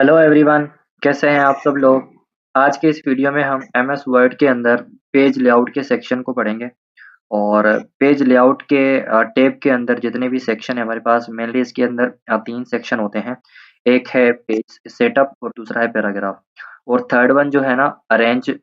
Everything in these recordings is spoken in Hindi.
Hello everyone. कैसे हैं आप सब लोग। आज के इस वीडियो में हम एमएस वर्ड के अंदर पेज लेआउट के सेक्शन को पढ़ेंगे। और पेज लेआउट के टैब के अंदर जितने भी सेक्शन है हमारे पास, मेनली इसके अंदर तीन सेक्शन होते हैं। एक है पेज सेटअप और दूसरा है पैराग्राफ। और थर्ड वन जो है ना, अरेंज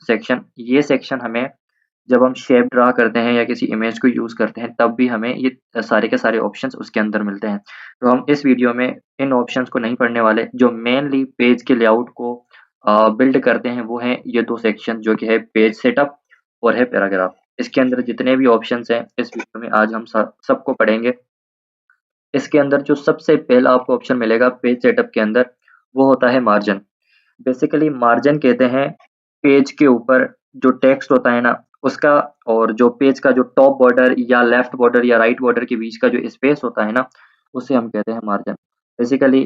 सेक्शन। ये सेक्शन हमें जब हम शेप ड्रा करते हैं या किसी इमेज को यूज़ करते हैं तब भी हमें ये सारे के सारे ऑप्शंस उसके अंदर मिलते हैं। तो हम इस वीडियो में इन ऑप्शंस को नहीं पढ़ने वाले। जो मेनली पेज के लेआउट को बिल्ड करते हैं वो हैं ये दो सेक्शन, जो कि है पेज सेटअप और है पैराग्राफ। इसके अंदर जितने भी ऑप्शंस हैं इस वीडियो में आज हम सबको पढ़ेंगे। इसके अंदर जो सबसे पहला आपको ऑप्शन मिलेगा पेज सेटअप के अंदर, वो होता है मार्जिन। बेसिकली मार्जिन कहते हैं पेज के ऊपर जो टेक्स्ट होता है ना उसका, और जो पेज का जो टॉप बॉर्डर या लेफ्ट बॉर्डर या राइट बॉर्डर के बीच का जो स्पेस होता है ना, उसे हम कहते हैं मार्जिन। बेसिकली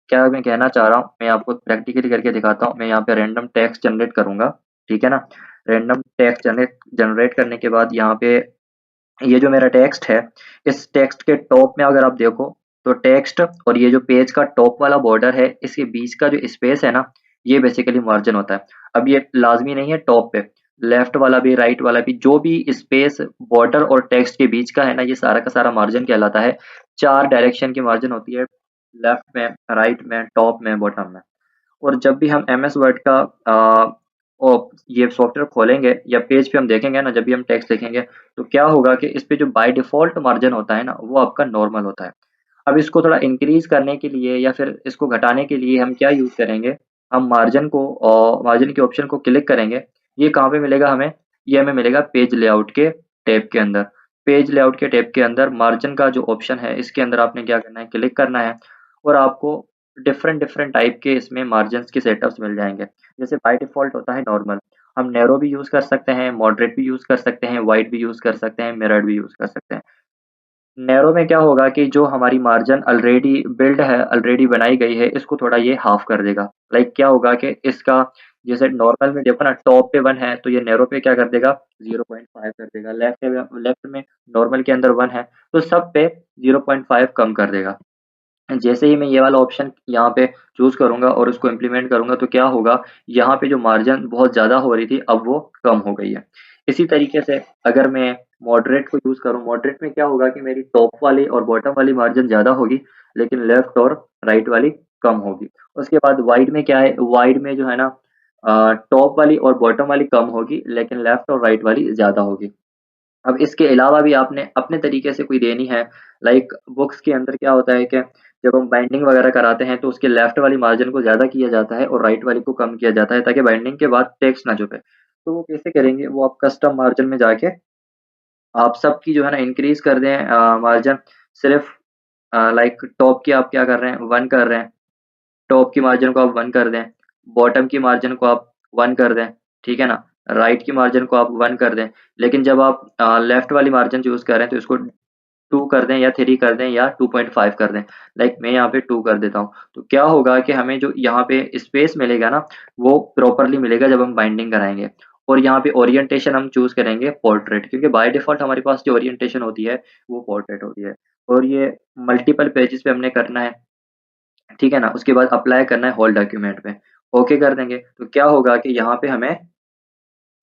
क्या मैं कहना चाह रहा हूँ, मैं आपको प्रैक्टिकली करके दिखाता हूँ। मैं यहाँ पे रैंडम टेक्स्ट जनरेट करूंगा, ठीक है ना। रैंडम टेक्स्ट जनरेट जनरेट करने के बाद यहाँ पे ये जो मेरा टेक्स्ट है, इस टेक्स्ट के टॉप में अगर आप देखो तो टेक्स्ट और ये जो पेज का टॉप वाला बॉर्डर है, इसके बीच का जो स्पेस है ना, ये बेसिकली मार्जिन होता है। अब ये लाजमी नहीं है टॉप पे, लेफ्ट वाला भी राइट वाला भी, जो भी स्पेस बॉर्डर और टेक्स्ट के बीच का है ना, ये सारा का सारा मार्जिन कहलाता है। चार डायरेक्शन की मार्जिन होती है, लेफ्ट में, राइट में, टॉप में, बॉटम में। और जब भी हम एमएस वर्ड का ये सॉफ्टवेयर खोलेंगे या पेज पे हम देखेंगे ना, जब भी हम टेक्स्ट देखेंगे तो क्या होगा कि इस पे जो बाय डिफॉल्ट मार्जिन होता है ना, वो आपका नॉर्मल होता है। अब इसको थोड़ा इंक्रीज करने के लिए या फिर इसको घटाने के लिए हम क्या यूज करेंगे, हम मार्जिन के ऑप्शन को क्लिक करेंगे। ये कहाँ पे मिलेगा हमें, ये हमें मिलेगा पेज लेआउट के टैब के अंदर। पेज लेआउट के टैब के अंदर मार्जिन का जो ऑप्शन है, इसके अंदर आपने क्या करना है, क्लिक करना है। और आपको डिफरेंट डिफरेंट टाइप के इसमें मार्जिन्स के सेटअप्स मिल जाएंगे। जैसे बाय डिफॉल्ट होता है नॉर्मल, हम नैरो भी यूज कर सकते हैं, मॉडरेट भी यूज कर सकते हैं, वाइड भी यूज कर सकते हैं, मिरर्ड भी यूज कर सकते हैं। नैरो में क्या होगा कि जो हमारी मार्जिन ऑलरेडी बिल्ड है, ऑलरेडी बनाई गई है, इसको थोड़ा ये हाफ कर देगा। लाइक क्या होगा कि इसका, जैसे नॉर्मल में देखो ना, टॉप पे 1 है तो ये नैरो पे क्या कर देगा, 0.5 कर देगा। लेफ्ट में नॉर्मल के अंदर 1 है तो सब पे 0.5 कम कर देगा। जैसे ही मैं ये वाला ऑप्शन यहाँ पे चूज करूंगा और उसको इम्प्लीमेंट करूंगा तो क्या होगा, यहाँ पे जो मार्जिन बहुत ज्यादा हो रही थी अब वो कम हो गई है। इसी तरीके से अगर मैं मॉडरेट को यूज करूँ, मॉडरेट में क्या होगा कि मेरी टॉप वाली और बॉटम वाली मार्जिन ज्यादा होगी, लेकिन लेफ्ट और राइट वाली कम होगी। उसके बाद वाइड में क्या है, वाइड में जो है ना, टॉप वाली और बॉटम वाली कम होगी, लेकिन लेफ्ट और राइट वाली ज्यादा होगी। अब इसके अलावा भी आपने अपने तरीके से कोई देनी है। लाइक बुक्स के अंदर क्या होता है कि जब हम बाइंडिंग वगैरह कराते हैं तो उसके लेफ्ट वाली मार्जिन को ज़्यादा किया जाता है और राइट वाली को कम किया जाता है, ताकि बाइंडिंग के बाद टेक्स्ट ना छुपे। तो वो कैसे करेंगे, वो आप कस्टम मार्जिन में जाके आप सबकी जो है ना इंक्रीज कर दें मार्जिन। सिर्फ लाइक टॉप की आप क्या कर रहे हैं, 1 कर रहे हैं। टॉप की मार्जिन को आप 1 कर दें, बॉटम की मार्जिन को आप 1 कर दें, ठीक है ना। राइट की मार्जिन को आप 1 कर दें। लेकिन जब आप लेफ्ट वाली मार्जिन चूज कर रहे हैं तो इसको 2 कर दें या 3 कर दें या 2.5 कर दें। लाइक मैं यहाँ पे 2 कर देता हूँ। तो क्या होगा कि हमें जो यहाँ पे स्पेस मिलेगा ना, वो प्रॉपरली मिलेगा जब हम बाइंडिंग कराएंगे। और यहाँ पे ओरिएंटेशन हम चूज करेंगे पोर्ट्रेट, क्योंकि बाय डिफॉल्ट हमारे पास जो ओरिएंटेशन होती है वो पोर्ट्रेट होती है। और ये मल्टीपल पेजेस पे हमने करना है, ठीक है ना। उसके बाद अप्लाई करना है होल डॉक्यूमेंट पे, ओके कर देंगे तो क्या होगा कि यहाँ पे हमें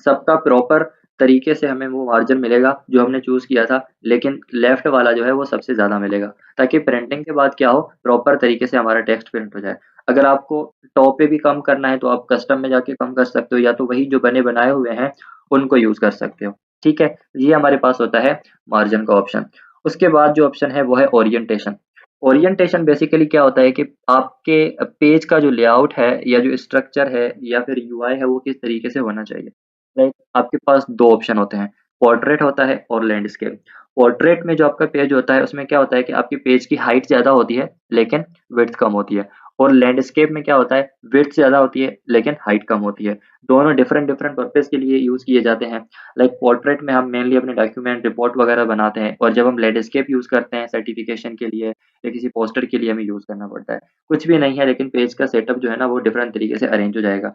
सबका प्रॉपर तरीके से हमें वो मार्जिन मिलेगा जो हमने चूज किया था। लेकिन लेफ्ट वाला जो है वो सबसे ज्यादा मिलेगा, ताकि प्रिंटिंग के बाद क्या हो, प्रॉपर तरीके से हमारा टेक्स्ट प्रिंट हो जाए। अगर आपको टॉप पे भी कम करना है तो आप कस्टम में जाके कम कर सकते हो, या तो वही जो बने बनाए हुए हैं उनको यूज कर सकते हो, ठीक है। ये हमारे पास होता है मार्जिन का ऑप्शन। उसके बाद जो ऑप्शन है वो है ओरिएंटेशन। ओरिएंटेशन बेसिकली क्या होता है कि आपके पेज का जो लेआउट है या जो स्ट्रक्चर है या फिर यूआई है वो किस तरीके से होना चाहिए। लाइक आपके पास 2 ऑप्शन होते हैं, पोर्ट्रेट होता है और लैंडस्केप। पोर्ट्रेट में जो आपका पेज होता है उसमें क्या होता है कि आपकी पेज की हाइट ज़्यादा होती है लेकिन विड्थ कम होती है। और लैंडस्केप में क्या होता है, विड्थ ज़्यादा होती है लेकिन हाइट कम होती है। दोनों डिफरेंट डिफरेंट पर्पज़ के लिए यूज़ किए जाते हैं। लाइक पोर्ट्रेट में हम मेनली अपने डॉक्यूमेंट, रिपोर्ट वगैरह बनाते हैं, और जब हम लैंडस्केप यूज़ करते हैं सर्टिफिकेशन के लिए या किसी पोस्टर के लिए हमें यूज़ करना पड़ता है। कुछ भी नहीं है, लेकिन पेज का सेटअप जो है ना वो डिफरेंट तरीके से अरेंज हो जाएगा।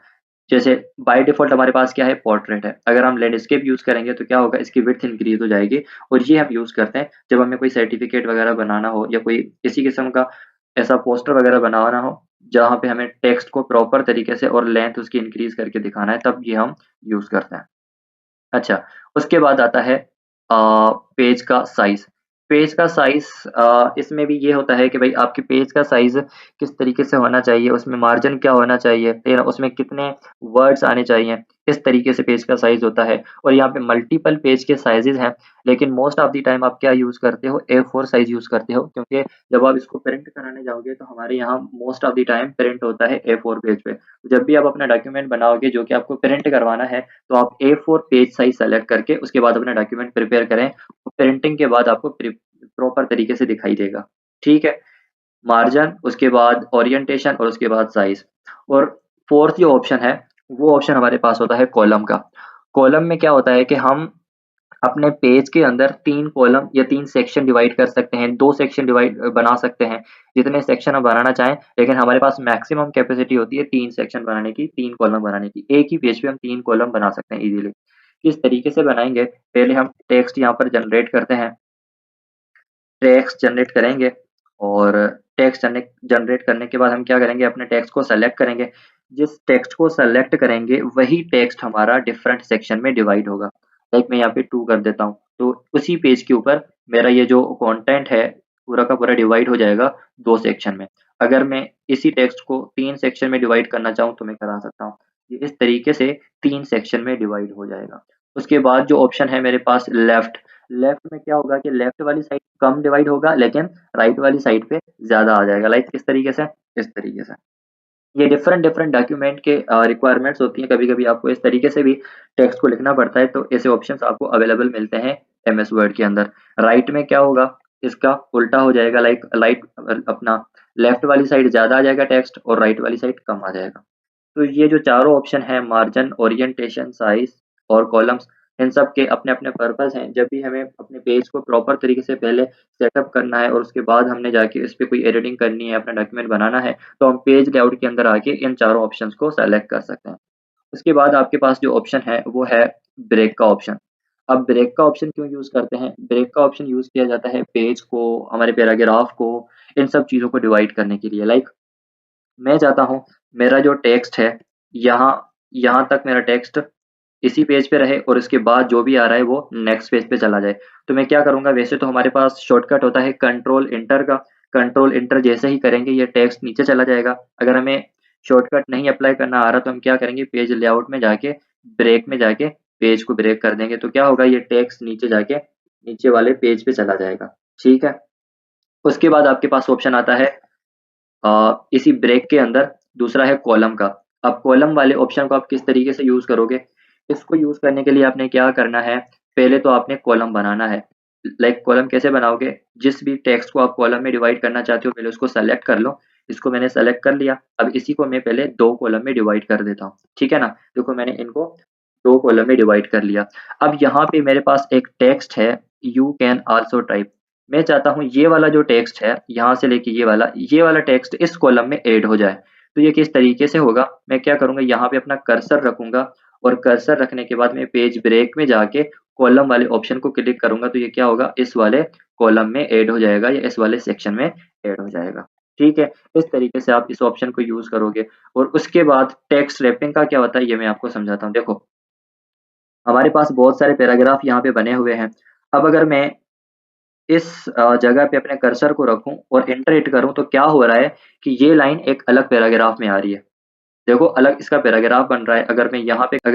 जैसे बाय डिफ़ॉल्ट हमारे पास क्या है, पोर्ट्रेट है। अगर हम लैंडस्केप यूज़ करेंगे तो क्या होगा, इसकी विड्थ इंक्रीज़ हो जाएगी। और ये हम यूज़ करते हैं जब हमें कोई सर्टिफ़िकेट वगैरह बनाना हो या कोई किसी किस्म का ऐसा पोस्टर वगैरह बनाना हो, जहाँ पे हमें टेक्स्ट को प्रॉपर तरीके से और लेंथ उसकी इंक्रीज करके दिखाना है, तब ये हम यूज करते हैं। अच्छा, उसके बाद आता है पेज का साइज़। पेज का साइज़ इसमें भी ये होता है कि भई आपके पेज का साइज़ किस तरीके से होना चाहिए, उसमें मार्जिन क्या होना चाहिए, फिर उसमें कितने वर्ड्स आने चाहिए, इस तरीके से पेज का साइज़ होता है। और यहाँ पे मल्टीपल पेज के साइज़ेज़ हैं, लेकिन मोस्ट ऑफ द टाइम आप क्या यूज़ करते हो, A4 साइज़ यूज़ करते हो, क्योंकि जब आप इसको प्रिंट कराने जाओगे तो हमारे यहाँ most of the time print होता है A4 पेज पे। जब भी आप अपना डॉक्यूमेंट बनाओगे जो कि आपको प्रिंट करवाना है, तो आप A4 पेज साइज सेलेक्ट करके उसके बाद अपना डॉक्यूमेंट प्रिपेयर करें। प्रिंटिंग के बाद आपको प्रॉपर तरीके से दिखाई देगा। ठीक है, मार्जिन, उसके बाद ओरिएंटेशन और उसके बाद साइज। और फोर्थ जो ऑप्शन है वो ऑप्शन हमारे पास होता है कॉलम का। कॉलम में क्या होता है कि हम अपने पेज के अंदर 3 कॉलम या 3 सेक्शन डिवाइड कर सकते हैं, 2 सेक्शन डिवाइड बना सकते हैं, जितने सेक्शन हम बनाना चाहें। लेकिन हमारे पास मैक्सिमम कैपेसिटी होती है 3 सेक्शन बनाने की, 3 कॉलम बनाने की। एक ही पेज पे हम 3 कॉलम बना सकते हैं इजीली। किस तरीके से बनाएंगे, पहले हम टेक्स्ट यहाँ पर जनरेट करते हैं। टेक्स्ट जनरेट करेंगे और टेक्स्ट जनरेट करने के बाद हम क्या करेंगे, अपने टेक्स्ट को सेलेक्ट करेंगे। जिस टेक्स्ट को सेलेक्ट करेंगे वही टेक्स्ट हमारा डिफरेंट सेक्शन में डिवाइड होगा। लाइक मैं यहाँ पे 2 कर देता हूँ, तो उसी पेज के ऊपर मेरा ये जो कंटेंट है पूरा का पूरा डिवाइड हो जाएगा 2 सेक्शन में। अगर मैं इसी टेक्स्ट को 3 सेक्शन में डिवाइड करना चाहूँ तो मैं करा सकता हूँ। ये इस तरीके से 3 सेक्शन में डिवाइड हो जाएगा। उसके बाद जो ऑप्शन है मेरे पास लेफ्ट, लेफ्ट में क्या होगा कि लेफ्ट वाली साइड कम डिवाइड होगा, लेकिन राइट वाली साइड पे ज़्यादा आ जाएगा। लाइक किस तरीके से, इस तरीके से। ये डिफरेंट डिफरेंट डॉक्यूमेंट के रिक्वायरमेंट्स होती हैं, कभी-कभी आपको इस तरीके से भी टेक्स्ट को लिखना पड़ता है, तो ऐसे ऑप्शंस आपको अवेलेबल मिलते हैं एमएस वर्ड के अंदर। राइट में क्या होगा, इसका उल्टा हो जाएगा, लाइक अपना लेफ्ट वाली साइड ज़्यादा आ जाएगा टेक्स्ट और राइट वाली साइड कम आ जाएगा। तो ये जो चारों ऑप्शन हैं, मार्जिन, ओरिएंटेशन, साइज और कॉलम्स, इन सब के अपने-अपने पर्पस हैं। जब भी हमें अपने पेज को प्रॉपर तरीके से पहले सेटअप करना है और उसके बाद हमने जाके इस पे कोई एडिटिंग करनी है, अपना डॉक्यूमेंट बनाना है, तो हम पेज लेआउट के अंदर आके इन चारों ऑप्शंस को सेलेक्ट कर सकते हैं। उसके बाद आपके पास जो ऑप्शन है वो है ब्रेक का ऑप्शन। अब ब्रेक का ऑप्शन क्यों यूज़ करते हैं? ब्रेक का ऑप्शन यूज़ किया जाता है पेज को, हमारे पैराग्राफ को, इन सब चीज़ों को डिवाइड करने के लिए। लाइक मैं चाहता हूँ मेरा जो टेक्स्ट है, यहाँ यहाँ तक मेरा टेक्स्ट इसी पेज पे रहे और इसके बाद जो भी आ रहा है वो नेक्स्ट पेज पे चला जाए। तो मैं क्या करूँगा, वैसे तो हमारे पास शॉर्टकट होता है कंट्रोल इंटर का। कंट्रोल इंटर जैसे ही करेंगे ये टेक्स्ट नीचे चला जाएगा। अगर हमें शॉर्टकट नहीं अप्लाई करना आ रहा तो हम क्या करेंगे, पेज लेआउट में जाके ब्रेक में जाके पेज को ब्रेक कर देंगे। तो क्या होगा, ये टेक्स्ट नीचे जाके नीचे वाले पेज पे चला जाएगा। ठीक है। उसके बाद आपके पास ऑप्शन आता है इसी ब्रेक के अंदर दूसरा है कॉलम का। अब कॉलम वाले ऑप्शन को आप किस तरीके से यूज़ करोगे? इसको यूज़ करने के लिए आपने क्या करना है, पहले तो आपने कॉलम बनाना है। लाइक कॉलम कैसे बनाओगे? जिस भी टेक्स्ट को आप कॉलम में डिवाइड करना चाहते हो पहले उसको सेलेक्ट कर लो। इसको मैंने सेलेक्ट कर लिया। अब इसी को मैं पहले 2 कॉलम में डिवाइड कर देता हूँ। ठीक है ना? देखो मैंने इनको 2 कॉलम में डिवाइड कर लिया। अब यहाँ पे मेरे पास एक टेक्स्ट है, यू कैन आल्सो टाइप। मैं चाहता हूँ ये वाला जो टेक्स्ट है, यहाँ से लेके ये वाला टेक्स्ट इस कॉलम में ऐड हो जाए। तो ये किस तरीके से होगा, मैं क्या करूँगा, यहाँ पे अपना कर्सर रखूँगा और कर्सर रखने के बाद मैं पेज ब्रेक में जाके कॉलम वाले ऑप्शन को क्लिक करूँगा, तो ये क्या होगा, इस वाले कॉलम में ऐड हो जाएगा या इस वाले सेक्शन में ऐड हो जाएगा। ठीक है, इस तरीके से आप इस ऑप्शन को यूज़ करोगे। और उसके बाद टेक्स्ट रैपिंग का क्या होता है, ये मैं आपको समझाता हूँ। देखो, हमारे पास बहुत सारे पैराग्राफ यहाँ पे बने हुए हैं। अब अगर मैं इस जगह पे अपने कर्सर को रखूँ और एंटर हिट करूँ तो क्या हो रहा है कि ये लाइन एक अलग पैराग्राफ में आ रही है। देखो अलग इसका पैराग्राफ बन रहा है। अगर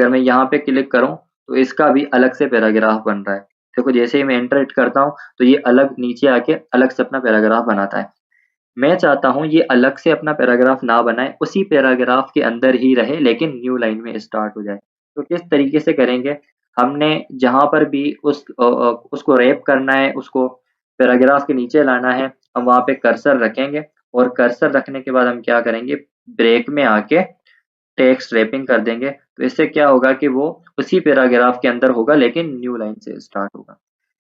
मैं यहाँ पे क्लिक करूँ तो इसका भी अलग से पैराग्राफ बन रहा है। देखो जैसे ही मैं एंटर हिट करता हूँ तो ये अलग नीचे आके अलग से अपना पैराग्राफ बनाता है। मैं चाहता हूँ ये अलग से अपना पैराग्राफ ना बनाए, उसी पैराग्राफ के अंदर ही रहे लेकिन न्यू लाइन में स्टार्ट हो जाए। तो किस तरीके से करेंगे, हमने जहाँ पर भी उसको रैप करना है, उसको पैराग्राफ के नीचे लाना है, हम वहाँ पे कर्सर रखेंगे और कर्सर रखने के बाद हम क्या करेंगे, ब्रेक में आके टेक्स्ट रैपिंग कर देंगे। तो इससे क्या होगा कि वो उसी पैराग्राफ के अंदर होगा लेकिन न्यू लाइन से स्टार्ट होगा।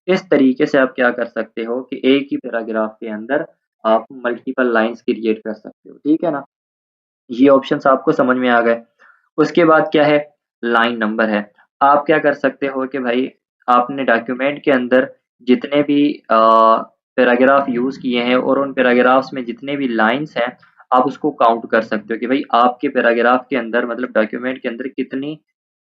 इस तरीके से आप क्या कर सकते हो कि एक ही पैराग्राफ के अंदर आप मल्टीपल लाइन्स क्रिएट कर सकते हो। ठीक है ना? ये ऑप्शंस आपको समझ में आ गए। उसके बाद क्या है, लाइन नंबर है। आप क्या कर सकते हो कि भाई आपने डॉक्यूमेंट के अंदर जितने भी पैराग्राफ यूज़ किए हैं और उन पैराग्राफ्स में जितने भी लाइन्स हैं, आप उसको काउंट कर सकते हो कि भाई आपके पैराग्राफ के अंदर मतलब डॉक्यूमेंट के अंदर कितनी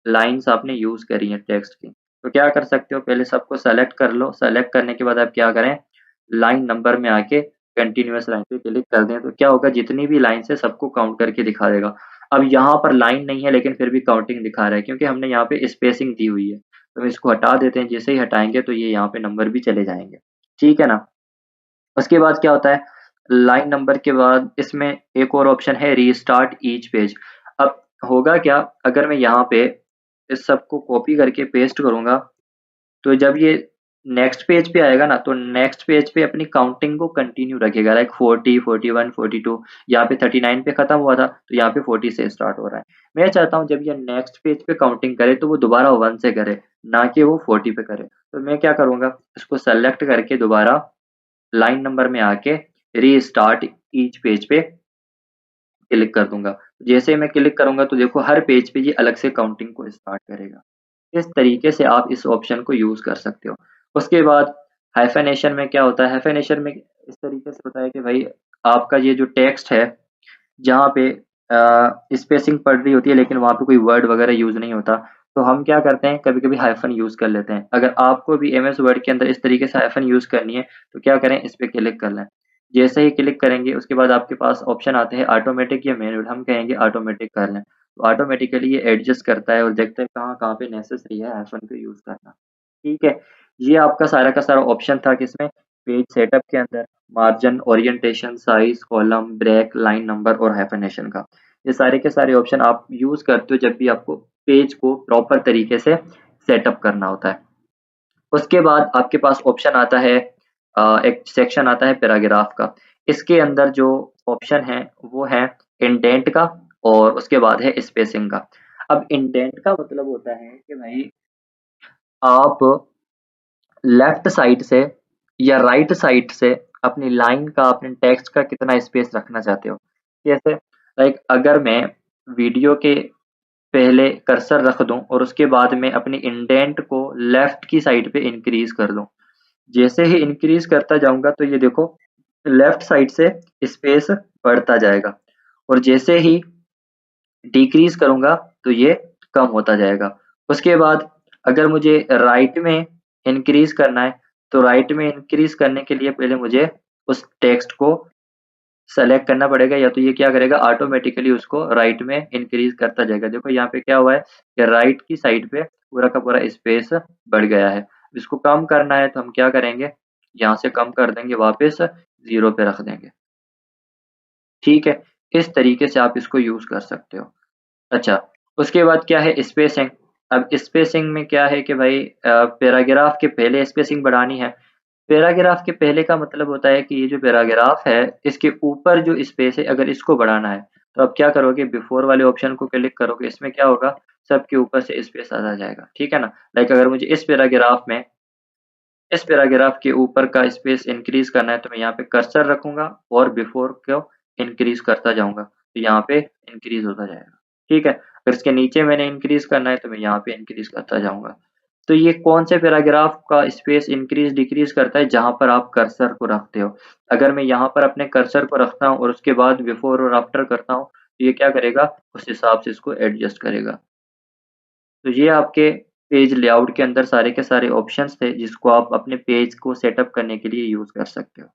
लाइन्स आपने यूज़ करी हैं टेक्स्ट की। तो क्या कर सकते हो, पहले सबको सेलेक्ट कर लो, सेलेक्ट करने के बाद आप क्या करें, लाइन नंबर में आके कंटीन्यूअस लाइन पे क्लिक कर दें, तो क्या होगा जितनी भी लाइन्स है सबको काउंट करके दिखा देगा। अब यहाँ पर लाइन नहीं है लेकिन फिर भी काउंटिंग दिखा रहा है क्योंकि हमने यहाँ पे स्पेसिंग दी हुई है। तो हम इसको हटा देते हैं, जैसे ही हटाएँगे तो ये यहाँ पे नंबर भी चले जाएँगे। ठीक है ना? उसके बाद क्या होता है, लाइन नंबर के बाद इसमें एक और ऑप्शन है रीस्टार्ट ईच पेज। अब होगा क्या, अगर मैं यहाँ पे इस सबको कॉपी करके पेस्ट करूँगा, तो जब ये नेक्स्ट पेज पे आएगा ना, तो नेक्स्ट पेज पे अपनी काउंटिंग को कंटिन्यू रखेगा, लाइक 40, 41, 42, यहाँ पे 39 पे खत्म हुआ था, तो यहाँ पे 40 से स्टार्ट हो रहा है। मैं चाहता हूँ जब ये नेक्स्ट पेज पे काउंटिंग करे तो वो दोबारा 1 से करे, ना कि वो 40 पे करे। तो मैं क्या करूँगा, इसको सेलेक्ट करके दोबारा लाइन नंबर में आके रीस्टार्ट ईच पेज पे क्लिक कर दूंगा। जैसे मैं क्लिक करूंगा तो देखो हर पेज पे ये अलग से काउंटिंग को स्टार्ट करेगा। इस तरीके से आप इस ऑप्शन को यूज कर सकते हो। उसके बाद हाइफेनेशन में क्या होता है, हाइफेनेशन में इस तरीके से होता है कि भाई आपका ये जो टेक्स्ट है, जहाँ पे स्पेसिंग पड़ रही होती है लेकिन वहाँ पे कोई वर्ड वगैरह यूज नहीं होता, तो हम क्या करते हैं कभी कभी हाइफन यूज कर लेते हैं। अगर आपको भी एमएस वर्ड के अंदर इस तरीके से हाइफन यूज करनी है तो क्या करें, इस पे क्लिक कर लें। जैसे ही क्लिक करेंगे उसके बाद आपके पास ऑप्शन आते हैं ऑटोमेटिक या मैनुअल, हम कहेंगे ऑटोमेटिक कर लें, तो ऑटोमेटिकली ये एडजस्ट करता है और देखता है कहाँ कहाँ पे नेसेसरी है हाइफन को यूज करना। ठीक है, ये आपका सारा का सारा ऑप्शन था किसमें, पेज सेटअप के अंदर, margin, orientation, size, column, break, line number और हाइफेनेशन का। ये सारे के सारे ऑप्शन आप यूज करते हो जब भी आपको पेज को प्रॉपर तरीके से सेटअप करना होता है। उसके बाद आपके पास ऑप्शन आता है, एक सेक्शन आता है पैराग्राफ का। इसके अंदर जो ऑप्शन है वो है इंडेंट का और उसके बाद है स्पेसिंग का। अब इंडेंट का मतलब होता है कि भाई आप लेफ्ट साइड से या राइट साइड से अपनी लाइन का, अपने टेक्स्ट का कितना स्पेस रखना चाहते हो। जैसे लाइक अगर मैं वीडियो के पहले कर्सर रख दूं और उसके बाद में अपनी इंडेंट को लेफ्ट की साइड पे इंक्रीज कर दूं, जैसे ही इंक्रीज करता जाऊंगा तो ये देखो लेफ्ट साइड से स्पेस बढ़ता जाएगा, और जैसे ही डिक्रीज करूंगा तो ये कम होता जाएगा। उसके बाद अगर मुझे राइट में इंक्रीज करना है, तो राइट में इंक्रीज करने के लिए पहले मुझे उस टेक्स्ट को सेलेक्ट करना पड़ेगा, या तो ये क्या करेगा ऑटोमेटिकली उसको राइट में इंक्रीज करता जाएगा। देखो यहाँ पे क्या हुआ है कि राइट की साइड पे पूरा का पूरा स्पेस बढ़ गया है। इसको कम करना है तो हम क्या करेंगे, यहाँ से कम कर देंगे, वापस 0 पे रख देंगे। ठीक है, इस तरीके से आप इसको यूज कर सकते हो। अच्छा, उसके बाद क्या है स्पेसिंग। अब स्पेसिंग में क्या है कि भाई पैराग्राफ के पहले स्पेसिंग बढ़ानी है। पैराग्राफ के पहले का मतलब होता है कि ये जो पैराग्राफ है इसके ऊपर जो स्पेस है अगर इसको बढ़ाना है, तो आप क्या करोगे, बिफोर वाले ऑप्शन को क्लिक करोगे, इसमें क्या होगा सबके ऊपर से स्पेस आ जाएगा। ठीक है ना, लाइक अगर मुझे इस पैराग्राफ के ऊपर का स्पेस इंक्रीज करना है तो मैं यहाँ पे कर्सर रखूंगा और बिफोर को इंक्रीज करता जाऊंगा, तो यहाँ पे इंक्रीज होता जाएगा। ठीक है, अगर इसके नीचे मैंने इंक्रीज करना है तो मैं यहाँ पे इंक्रीज करता जाऊंगा। तो ये कौन से पैराग्राफ का स्पेस इंक्रीज डिक्रीज करता है, जहां पर आप कर्सर को रखते हो। अगर मैं यहाँ पर अपने कर्सर को रखता हूँ और उसके बाद बिफोर और आफ्टर करता हूँ, तो ये क्या करेगा, उस हिसाब से इसको एडजस्ट करेगा। तो ये आपके पेज लेआउट के अंदर सारे के सारे ऑप्शंस थे जिसको आप अपने पेज को सेटअप करने के लिए यूज कर सकते हो।